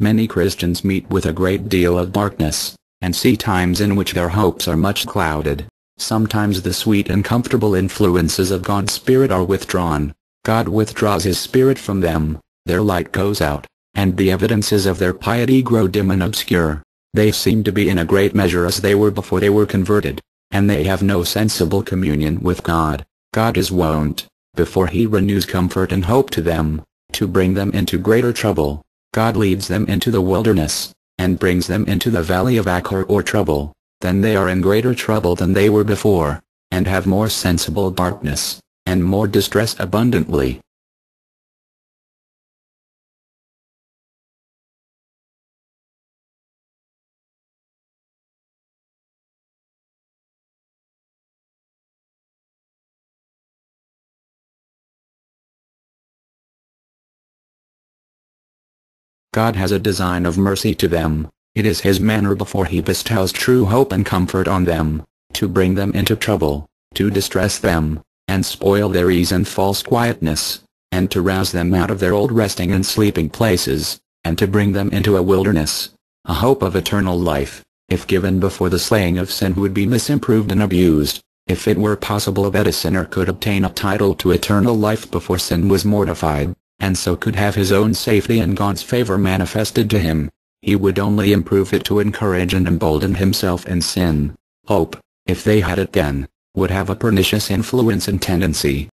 Many Christians meet with a great deal of darkness, and see times in which their hopes are much clouded. Sometimes the sweet and comfortable influences of God's Spirit are withdrawn. God withdraws His Spirit from them, their light goes out, and the evidences of their piety grow dim and obscure. They seem to be in a great measure as they were before they were converted, and they have no sensible communion with God. God is wont, before He renews comfort and hope to them, to bring them into greater trouble. God leads them into the wilderness, and brings them into the valley of Achor or trouble. Then they are in greater trouble than they were before, and have more sensible darkness, and more distress abundantly. God has a design of mercy to them. It is His manner before He bestows true hope and comfort on them, to bring them into trouble, to distress them, and spoil their ease and false quietness, and to rouse them out of their old resting and sleeping places, and to bring them into a wilderness. A hope of eternal life, if given before the slaying of sin, would be misimproved and abused. If it were possible that a sinner could obtain a title to eternal life before sin was mortified, and so could have his own safety and God's favor manifested to him, he would only improve it to encourage and embolden himself in sin. Hope, if they had it then, would have a pernicious influence and tendency.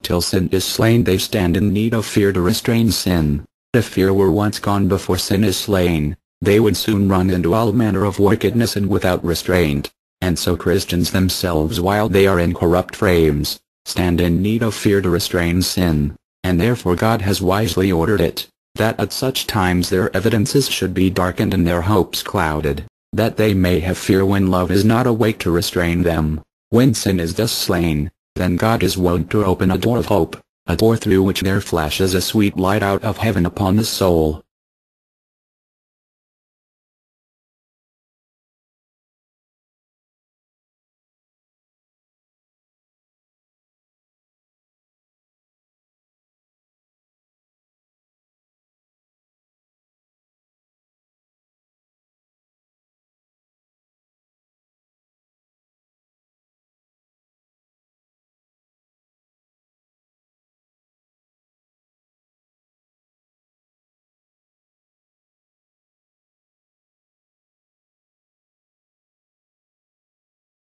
Till sin is slain they stand in need of fear to restrain sin. If fear were once gone before sin is slain, they would soon run into all manner of wickedness and without restraint. And so Christians themselves, while they are in corrupt frames, stand in need of fear to restrain sin, and therefore God has wisely ordered it, that at such times their evidences should be darkened and their hopes clouded, that they may have fear when love is not awake to restrain them. When sin is thus slain, then God is wont to open a door of hope, a door through which there flashes a sweet light out of heaven upon the soul.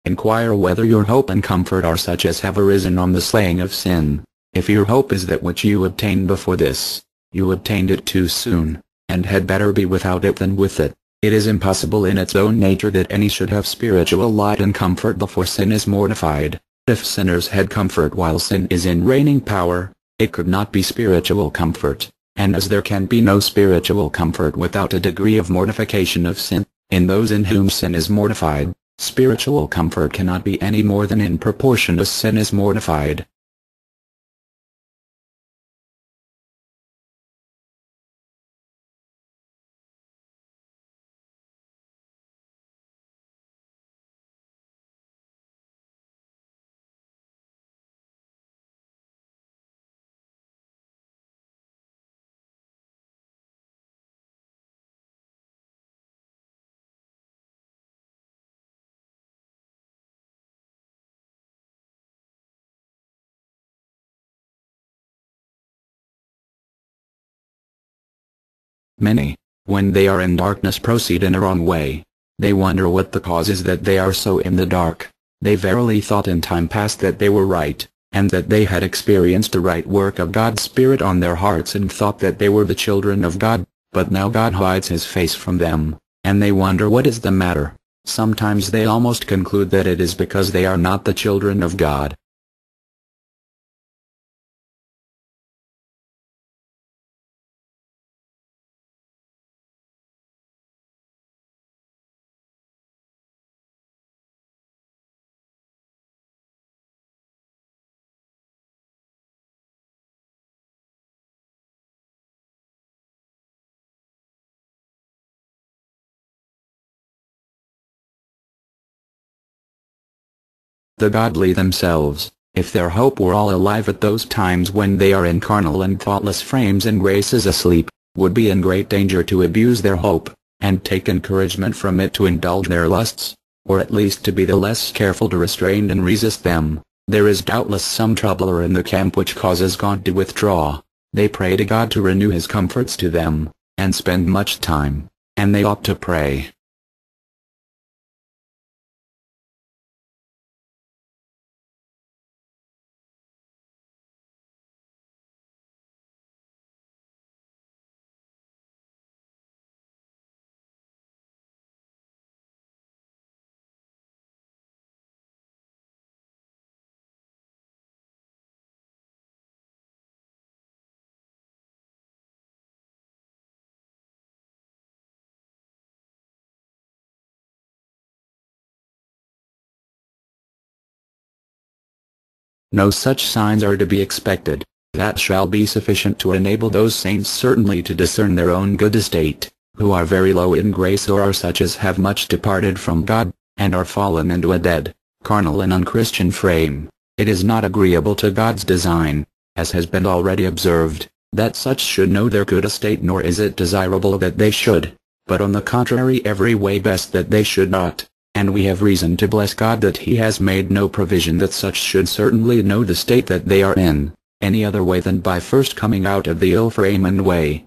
Inquire whether your hope and comfort are such as have arisen on the slaying of sin. If your hope is that which you obtained before this, you obtained it too soon, and had better be without it than with it. It is impossible in its own nature that any should have spiritual light and comfort before sin is mortified. If sinners had comfort while sin is in reigning power, it could not be spiritual comfort, and as there can be no spiritual comfort without a degree of mortification of sin, in those in whom sin is mortified, spiritual comfort cannot be any more than in proportion as sin is mortified. Many, when they are in darkness, proceed in a wrong way. They wonder what the cause is that they are so in the dark. They verily thought in time past that they were right, and that they had experienced the right work of God's Spirit on their hearts, and thought that they were the children of God, but now God hides His face from them, and they wonder what is the matter. Sometimes they almost conclude that it is because they are not the children of God. The godly themselves, if their hope were all alive at those times when they are in carnal and thoughtless frames and grace is asleep, would be in great danger to abuse their hope, and take encouragement from it to indulge their lusts, or at least to be the less careful to restrain and resist them. There is doubtless some troubler in the camp which causes God to withdraw. They pray to God to renew His comforts to them, and spend much time, and they ought to pray. No such signs are to be expected. That shall be sufficient to enable those saints certainly to discern their own good estate, who are very low in grace or are such as have much departed from God, and are fallen into a dead, carnal and unchristian frame. It is not agreeable to God's design, as has been already observed, that such should know their good estate, nor is it desirable that they should, but on the contrary every way best that they should not. And we have reason to bless God that He has made no provision that such should certainly know the state that they are in, any other way than by first coming out of the ill frame and way,